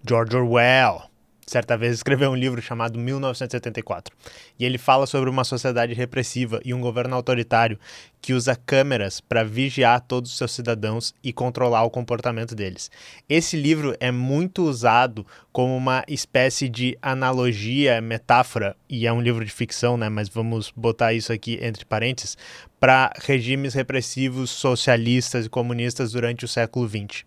George Orwell, certa vez escreveu um livro chamado 1984. E ele fala sobre uma sociedade repressiva e um governo autoritário que usa câmeras para vigiar todos os seus cidadãos e controlar o comportamento deles. Esse livro é muito usado como uma espécie de analogia, metáfora, e é um livro de ficção, né? Mas vamos botar isso aqui entre parênteses, para regimes repressivos, socialistas e comunistas durante o século XX.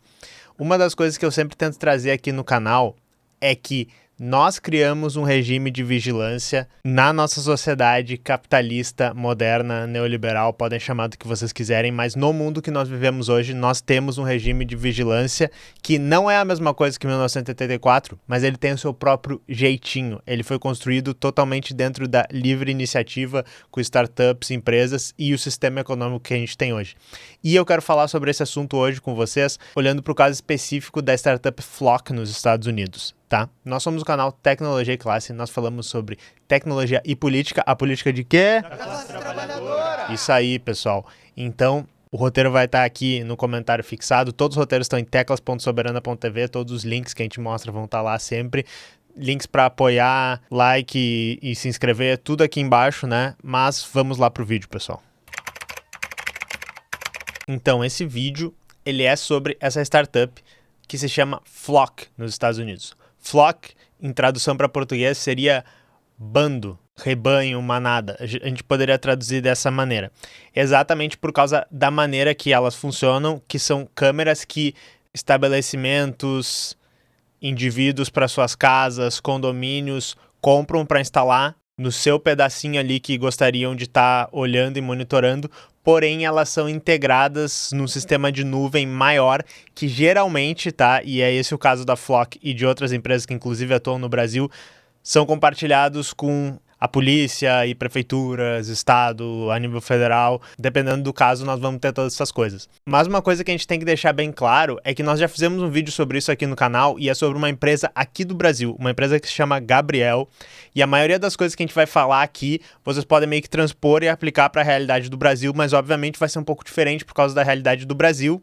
Uma das coisas que eu sempre tento trazer aqui no canal é que nós criamos um regime de vigilância na nossa sociedade capitalista, moderna, neoliberal, podem chamar do que vocês quiserem, mas no mundo que nós vivemos hoje, nós temos um regime de vigilância que não é a mesma coisa que 1984, mas ele tem o seu próprio jeitinho. Ele foi construído totalmente dentro da livre iniciativa, com startups, empresas e o sistema econômico que a gente tem hoje. E eu quero falar sobre esse assunto hoje com vocês, olhando para o caso específico da startup Flock nos Estados Unidos. Tá? Nós somos o canal Tecnologia e Classe, nós falamos sobre tecnologia e política. A política de quê? Da classe trabalhadora! Isso aí, pessoal. Então, o roteiro vai estar aqui no comentário fixado. Todos os roteiros estão em teclas.soberana.tv, todos os links que a gente mostra vão estar lá sempre. Links para apoiar, like e se inscrever, tudo aqui embaixo, né? Mas vamos lá pro vídeo, pessoal. Então, esse vídeo, ele é sobre essa startup que se chama Flock nos Estados Unidos. Flock, em tradução para português, seria bando, rebanho, manada. A gente poderia traduzir dessa maneira. Exatamente por causa da maneira que elas funcionam, que são câmeras que estabelecimentos, indivíduos para suas casas, condomínios, compram para instalar no seu pedacinho ali que gostariam de estar olhando e monitorando, porém elas são integradas num sistema de nuvem maior que geralmente, tá, e é esse o caso da Flock e de outras empresas que inclusive atuam no Brasil, são compartilhados com a polícia e prefeituras, estado, a nível federal, dependendo do caso nós vamos ter todas essas coisas. Mas uma coisa que a gente tem que deixar bem claro é que nós já fizemos um vídeo sobre isso aqui no canal e é sobre uma empresa aqui do Brasil, uma empresa que se chama Gabriel, e a maioria das coisas que a gente vai falar aqui, vocês podem meio que transpor e aplicar para a realidade do Brasil, mas obviamente vai ser um pouco diferente por causa da realidade do Brasil.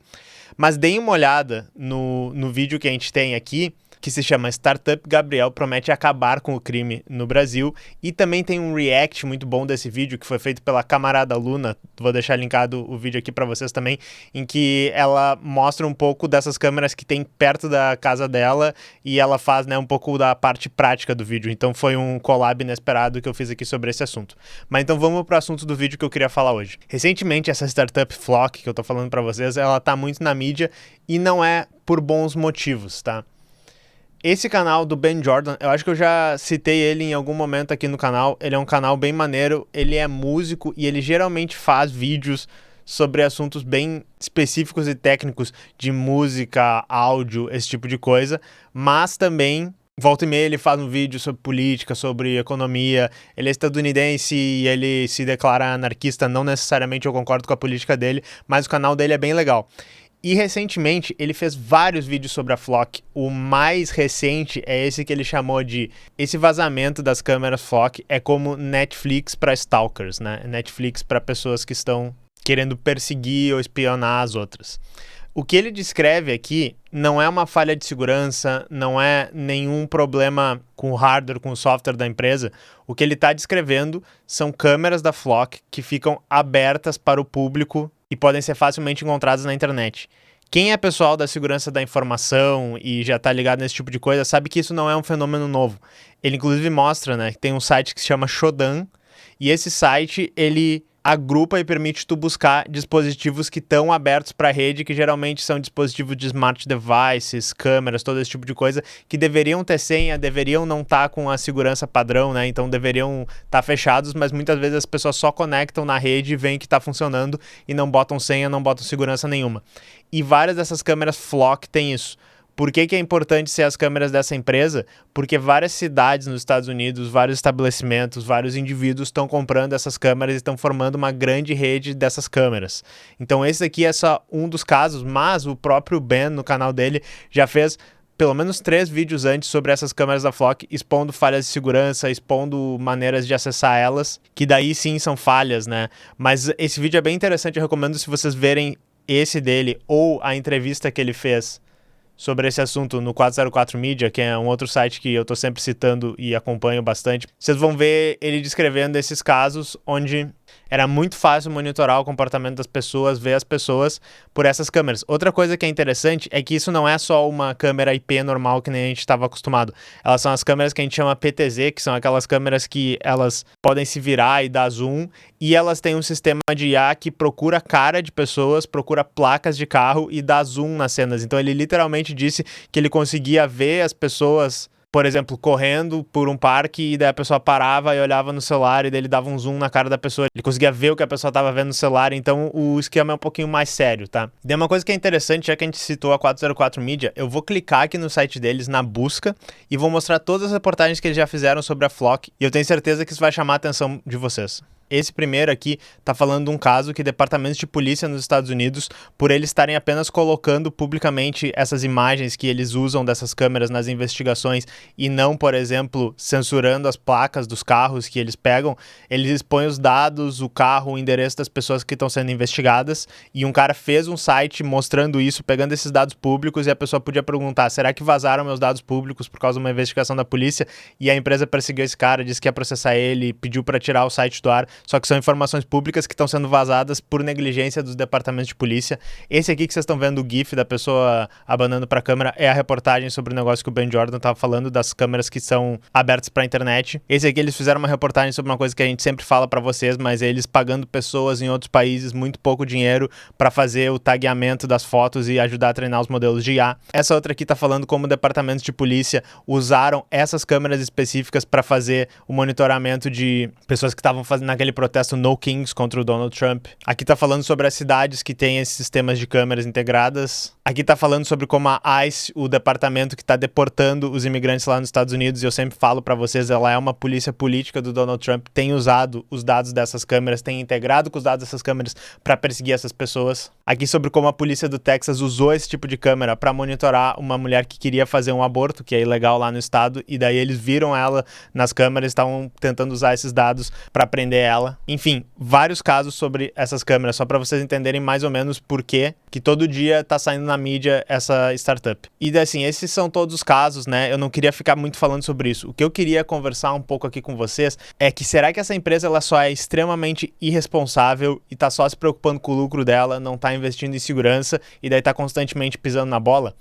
Mas deem uma olhada no vídeo que a gente tem aqui, que se chama Startup Gabriel promete acabar com o crime no Brasil, e também tem um react muito bom desse vídeo que foi feito pela camarada Luna, vou deixar linkado o vídeo aqui para vocês também, em que ela mostra um pouco dessas câmeras que tem perto da casa dela e ela faz, né, um pouco da parte prática do vídeo, então foi um collab inesperado que eu fiz aqui sobre esse assunto. Mas então vamos para o assunto do vídeo que eu queria falar hoje. Recentemente essa startup Flock que eu tô falando para vocês, ela tá muito na mídia e não é por bons motivos, tá? Esse canal do Ben Jordan, eu acho que eu já citei ele em algum momento aqui no canal, ele é um canal bem maneiro, ele é músico e ele geralmente faz vídeos sobre assuntos bem específicos e técnicos de música, áudio, esse tipo de coisa, mas também, volta e meia, ele faz um vídeo sobre política, sobre economia, ele é estadunidense e ele se declara anarquista, não necessariamente eu concordo com a política dele, mas o canal dele é bem legal. E recentemente ele fez vários vídeos sobre a Flock. O mais recente é esse que ele chamou de esse vazamento das câmeras Flock é como Netflix para stalkers, né? Netflix para pessoas que estão querendo perseguir ou espionar as outras. O que ele descreve aqui não é uma falha de segurança, não é nenhum problema com o hardware, com o software da empresa. O que ele está descrevendo são câmeras da Flock que ficam abertas para o público e podem ser facilmente encontradas na internet. Quem é pessoal da segurança da informação e já está ligado nesse tipo de coisa sabe que isso não é um fenômeno novo. Ele inclusive mostra, né, que tem um site que se chama Shodan e esse site ele agrupa e permite tu buscar dispositivos que estão abertos para a rede, que geralmente são dispositivos de smart devices, câmeras, todo esse tipo de coisa, que deveriam ter senha, deveriam não estar com a segurança padrão, né? Então deveriam estar fechados, mas muitas vezes as pessoas só conectam na rede e veem que está funcionando e não botam senha, não botam segurança nenhuma. E várias dessas câmeras Flock têm isso. Por que é importante ser as câmeras dessa empresa? Porque várias cidades nos Estados Unidos, vários estabelecimentos, vários indivíduos estão comprando essas câmeras e estão formando uma grande rede dessas câmeras. Então esse aqui é só um dos casos, mas o próprio Ben, no canal dele, já fez pelo menos 3 vídeos antes sobre essas câmeras da Flock, expondo falhas de segurança, expondo maneiras de acessar elas, que daí sim são falhas, né? Mas esse vídeo é bem interessante, eu recomendo se vocês verem esse dele ou a entrevista que ele fez sobre esse assunto no 404 Media, que é um outro site que eu tô sempre citando e acompanho bastante, vocês vão ver ele descrevendo esses casos onde era muito fácil monitorar o comportamento das pessoas, ver as pessoas por essas câmeras. Outra coisa que é interessante é que isso não é só uma câmera IP normal que nem a gente estava acostumado. Elas são as câmeras que a gente chama PTZ, que são aquelas câmeras que elas podem se virar e dar zoom, e elas têm um sistema de IA que procura a cara de pessoas, procura placas de carro e dá zoom nas cenas. Então ele literalmente disse que ele conseguia ver as pessoas, por exemplo, correndo por um parque e daí a pessoa parava e olhava no celular e daí ele dava um zoom na cara da pessoa. Ele conseguia ver o que a pessoa estava vendo no celular, então o esquema é um pouquinho mais sério, tá? E uma coisa que é interessante, já que a gente citou a 404 Media, eu vou clicar aqui no site deles, na busca, e vou mostrar todas as reportagens que eles já fizeram sobre a Flock, e eu tenho certeza que isso vai chamar a atenção de vocês. Esse primeiro aqui tá falando de um caso que departamentos de polícia nos Estados Unidos, por eles estarem apenas colocando publicamente essas imagens que eles usam dessas câmeras nas investigações e não, por exemplo, censurando as placas dos carros que eles pegam, eles expõem os dados, o carro, o endereço das pessoas que estão sendo investigadas, e um cara fez um site mostrando isso, pegando esses dados públicos, e a pessoa podia perguntar, será que vazaram meus dados públicos por causa de uma investigação da polícia? E a empresa perseguiu esse cara, disse que ia processar ele, pediu para tirar o site do ar. Só que são informações públicas que estão sendo vazadas por negligência dos departamentos de polícia. Esse aqui que vocês estão vendo, o GIF da pessoa abanando para a câmera, é a reportagem sobre o negócio que o Ben Jordan estava falando, das câmeras que são abertas para a internet. Esse aqui eles fizeram uma reportagem sobre uma coisa que a gente sempre fala para vocês, mas eles pagando pessoas em outros países muito pouco dinheiro para fazer o tagueamento das fotos e ajudar a treinar os modelos de IA. Essa outra aqui está falando como departamentos de polícia usaram essas câmeras específicas para fazer o monitoramento de pessoas que estavam fazendo naquele protesto No Kings contra o Donald Trump. Aqui tá falando sobre as cidades que têm esses sistemas de câmeras integradas. Aqui tá falando sobre como a ICE, o departamento que tá deportando os imigrantes lá nos Estados Unidos, e eu sempre falo pra vocês, ela é uma polícia política do Donald Trump, tem usado os dados dessas câmeras, tem integrado com os dados dessas câmeras pra perseguir essas pessoas. Aqui sobre como a polícia do Texas usou esse tipo de câmera pra monitorar uma mulher que queria fazer um aborto, que é ilegal lá no estado, e daí eles viram ela nas câmeras, estavam tentando usar esses dados pra prender ela. Enfim, vários casos sobre essas câmeras, só para vocês entenderem mais ou menos por que todo dia tá saindo na mídia essa startup. E assim, esses são todos os casos, né? Eu não queria ficar muito falando sobre isso. O que eu queria conversar um pouco aqui com vocês é que será que essa empresa ela só é extremamente irresponsável e tá só se preocupando com o lucro dela, não tá investindo em segurança e daí tá constantemente pisando na bola?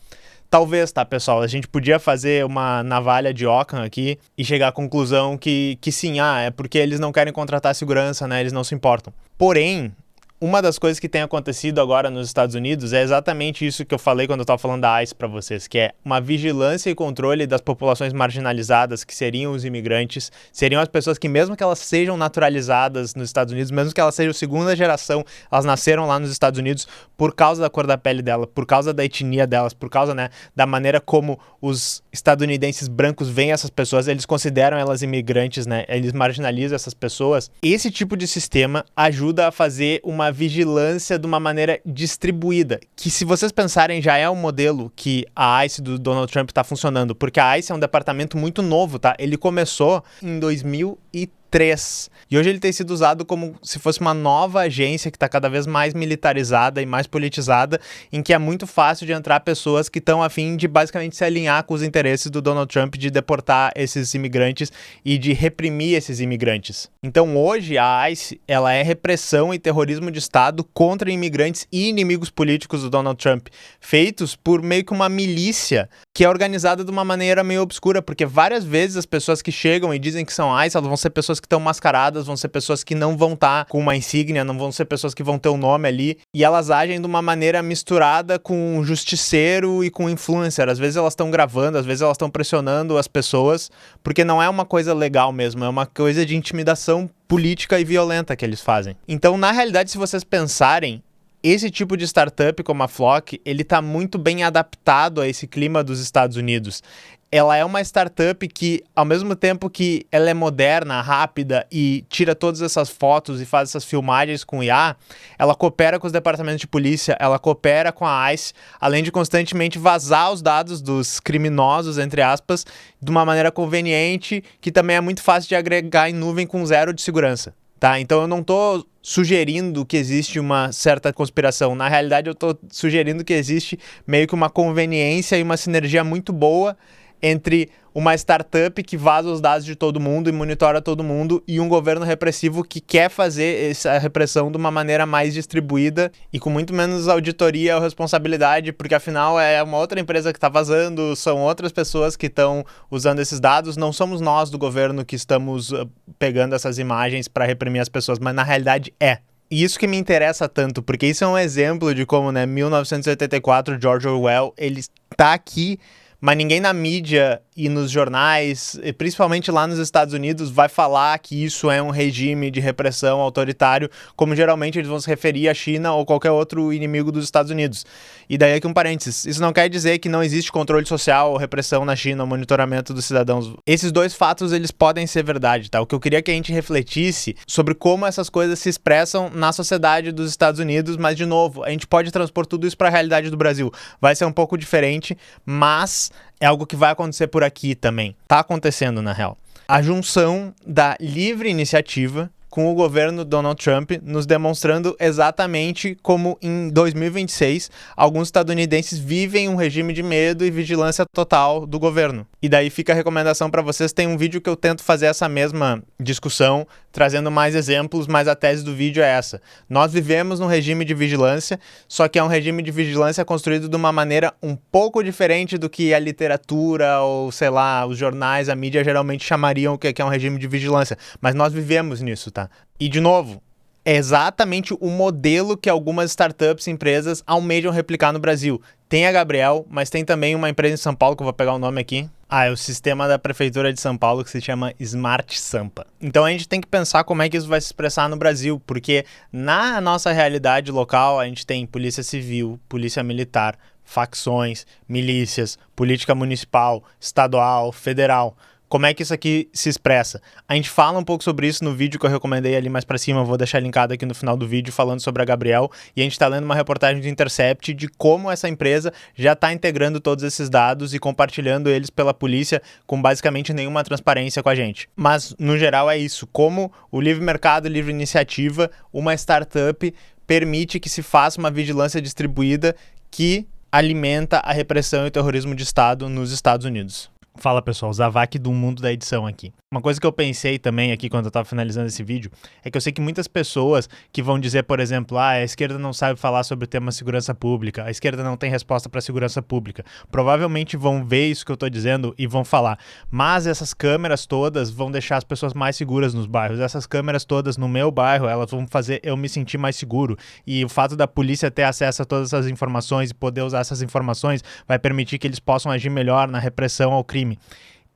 Talvez, tá, pessoal? A gente podia fazer uma navalha de Ockham aqui e chegar à conclusão que sim, é porque eles não querem contratar segurança, né? Eles não se importam. Porém, uma das coisas que tem acontecido agora nos Estados Unidos é exatamente isso que eu falei quando eu estava falando da ICE para vocês, que é uma vigilância e controle das populações marginalizadas, que seriam os imigrantes, seriam as pessoas que mesmo que elas sejam naturalizadas nos Estados Unidos, mesmo que elas sejam segunda geração, elas nasceram lá nos Estados Unidos por causa da cor da pele dela, por causa da etnia delas, por causa, né, da maneira como os estadunidenses brancos veem essas pessoas, eles consideram elas imigrantes, né, eles marginalizam essas pessoas. Esse tipo de sistema ajuda a fazer uma vigilância de uma maneira distribuída, que se vocês pensarem já é um modelo que a ICE do Donald Trump está funcionando, porque a ICE é um departamento muito novo, tá? Ele começou em 2003. E hoje ele tem sido usado como se fosse uma nova agência que está cada vez mais militarizada e mais politizada, em que é muito fácil de entrar pessoas que estão a fim de basicamente se alinhar com os interesses do Donald Trump de deportar esses imigrantes e de reprimir esses imigrantes. Então hoje a ICE ela é repressão e terrorismo de Estado contra imigrantes e inimigos políticos do Donald Trump, feitos por meio que uma milícia que é organizada de uma maneira meio obscura, porque várias vezes as pessoas que chegam e dizem que são ICE, elas vão ser pessoas que estão mascaradas, vão ser pessoas que não vão estar com uma insígnia, não vão ser pessoas que vão ter um nome ali, e elas agem de uma maneira misturada com justiceiro e com influencer. Às vezes elas estão gravando, às vezes elas estão pressionando as pessoas, porque não é uma coisa legal mesmo, é uma coisa de intimidação política e violenta que eles fazem. Então, na realidade, se vocês pensarem, esse tipo de startup como a Flock, ele está muito bem adaptado a esse clima dos Estados Unidos. Ela é uma startup que, ao mesmo tempo que ela é moderna, rápida e tira todas essas fotos e faz essas filmagens com IA, ela coopera com os departamentos de polícia, ela coopera com a ICE, além de constantemente vazar os dados dos criminosos, entre aspas, de uma maneira conveniente, que também é muito fácil de agregar em nuvem com zero de segurança. tá? Então eu não tô sugerindo que existe uma certa conspiração. Na realidade, eu tô sugerindo que existe meio que uma conveniência e uma sinergia muito boa entre uma startup que vaza os dados de todo mundo e monitora todo mundo e um governo repressivo que quer fazer essa repressão de uma maneira mais distribuída e com muito menos auditoria ou responsabilidade, porque afinal é uma outra empresa que está vazando, são outras pessoas que estão usando esses dados, não somos nós do governo que estamos pegando essas imagens para reprimir as pessoas, mas na realidade é. E isso que me interessa tanto, porque isso é um exemplo de como, 1984, George Orwell, ele está aqui, mas ninguém na mídia e nos jornais, e principalmente lá nos Estados Unidos, vai falar que isso é um regime de repressão autoritário, como geralmente eles vão se referir à China ou qualquer outro inimigo dos Estados Unidos. E daí aqui um parênteses, isso não quer dizer que não existe controle social ou repressão na China, ou monitoramento dos cidadãos. Esses dois fatos, eles podem ser verdade, tá? O que eu queria que a gente refletisse sobre como essas coisas se expressam na sociedade dos Estados Unidos, mas de novo, a gente pode transpor tudo isso para a realidade do Brasil. Vai ser um pouco diferente, mas é algo que vai acontecer por aqui também. Tá acontecendo, na real. A junção da livre iniciativa com o governo Donald Trump nos demonstrando exatamente como em 2026 alguns estadunidenses vivem um regime de medo e vigilância total do governo. E daí fica a recomendação para vocês, tem um vídeo que eu tento fazer essa mesma discussão, trazendo mais exemplos, mas a tese do vídeo é essa. Nós vivemos num regime de vigilância, só que é um regime de vigilância construído de uma maneira um pouco diferente do que a literatura ou, sei lá, os jornais, a mídia geralmente chamariam o que é um regime de vigilância. Mas nós vivemos nisso, tá? E, de novo, é exatamente o modelo que algumas startups e empresas almejam replicar no Brasil. Tem a Gabriel, mas tem também uma empresa em São Paulo, que eu vou pegar o nome aqui. É o sistema da Prefeitura de São Paulo que se chama Smart Sampa. Então a gente tem que pensar como é que isso vai se expressar no Brasil, porque na nossa realidade local a gente tem polícia civil, polícia militar, facções, milícias, política municipal, estadual, federal. Como é que isso aqui se expressa? A gente fala um pouco sobre isso no vídeo que eu recomendei ali mais pra cima, eu vou deixar linkado aqui no final do vídeo falando sobre a Gabriel, e a gente tá lendo uma reportagem do Intercept de como essa empresa já tá integrando todos esses dados e compartilhando eles pela polícia com basicamente nenhuma transparência com a gente. Mas, no geral, é isso. Como o livre mercado, livre iniciativa, uma startup permite que se faça uma vigilância distribuída que alimenta a repressão e o terrorismo de Estado nos Estados Unidos. Fala pessoal, Zavak do Mundo da Edição aqui. Uma coisa que eu pensei também aqui quando eu tava finalizando esse vídeo é que eu sei que muitas pessoas que vão dizer, por exemplo, a esquerda não sabe falar sobre o tema segurança pública, a esquerda não tem resposta para segurança pública, provavelmente vão ver isso que eu tô dizendo e vão falar, mas essas câmeras todas vão deixar as pessoas mais seguras nos bairros, essas câmeras todas no meu bairro, elas vão fazer eu me sentir mais seguro, e o fato da polícia ter acesso a todas essas informações e poder usar essas informações vai permitir que eles possam agir melhor na repressão ao crime.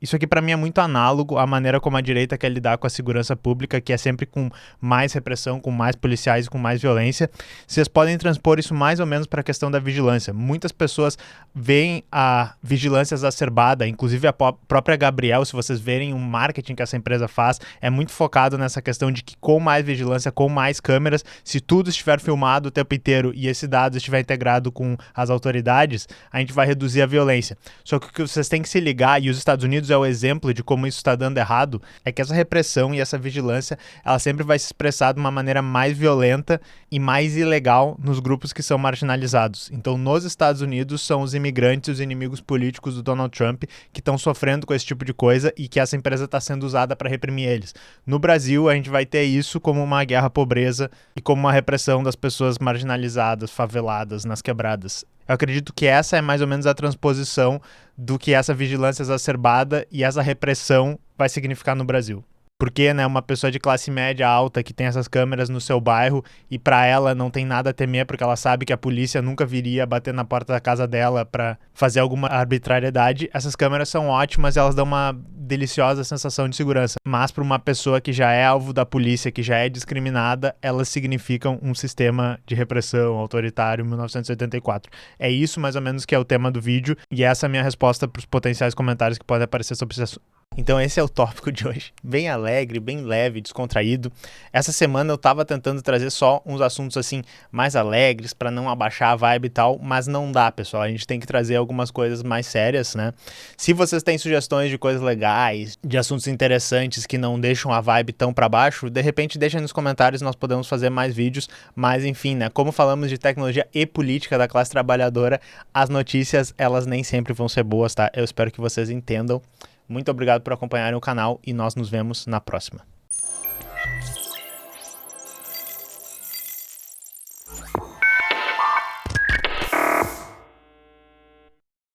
Isso aqui para mim é muito análogo à maneira como a direita quer lidar com a segurança pública, que é sempre com mais repressão, com mais policiais e com mais violência. Vocês podem transpor isso mais ou menos para a questão da vigilância. Muitas pessoas veem a vigilância exacerbada, inclusive a própria Gabriel, se vocês verem o marketing que essa empresa faz, é muito focado nessa questão de que com mais vigilância, com mais câmeras, se tudo estiver filmado o tempo inteiro e esse dado estiver integrado com as autoridades, a gente vai reduzir a violência. Só que o que vocês têm que se ligar, e os Estados Unidos é o exemplo de como isso está dando errado, é que essa repressão e essa vigilância, ela sempre vai se expressar de uma maneira mais violenta e mais ilegal nos grupos que são marginalizados. Então, nos Estados Unidos, são os imigrantes, os inimigos políticos do Donald Trump que estão sofrendo com esse tipo de coisa e que essa empresa está sendo usada para reprimir eles. No Brasil, a gente vai ter isso como uma guerra à pobreza e como uma repressão das pessoas marginalizadas, faveladas, nas quebradas. Eu acredito que essa é mais ou menos a transposição do que essa vigilância exacerbada e essa repressão vai significar no Brasil. Porque, uma pessoa de classe média alta que tem essas câmeras no seu bairro e para ela não tem nada a temer porque ela sabe que a polícia nunca viria bater na porta da casa dela para fazer alguma arbitrariedade, essas câmeras são ótimas, elas dão uma deliciosa sensação de segurança. Mas para uma pessoa que já é alvo da polícia, que já é discriminada, elas significam um sistema de repressão autoritário 1984. É isso mais ou menos que é o tema do vídeo e essa é a minha resposta para os potenciais comentários que podem aparecer sobre esse assunto. Então esse é o tópico de hoje, bem alegre, bem leve, descontraído. Essa semana eu tava tentando trazer só uns assuntos assim mais alegres para não abaixar a vibe e tal, mas não dá, pessoal. A gente tem que trazer algumas coisas mais sérias, né? Se vocês têm sugestões de coisas legais, de assuntos interessantes que não deixam a vibe tão para baixo, de repente deixa nos comentários, nós podemos fazer mais vídeos. Mas enfim, né? Como falamos de tecnologia e política da classe trabalhadora, as notícias elas nem sempre vão ser boas, tá? Eu espero que vocês entendam. Muito obrigado por acompanharem o canal e nós nos vemos na próxima.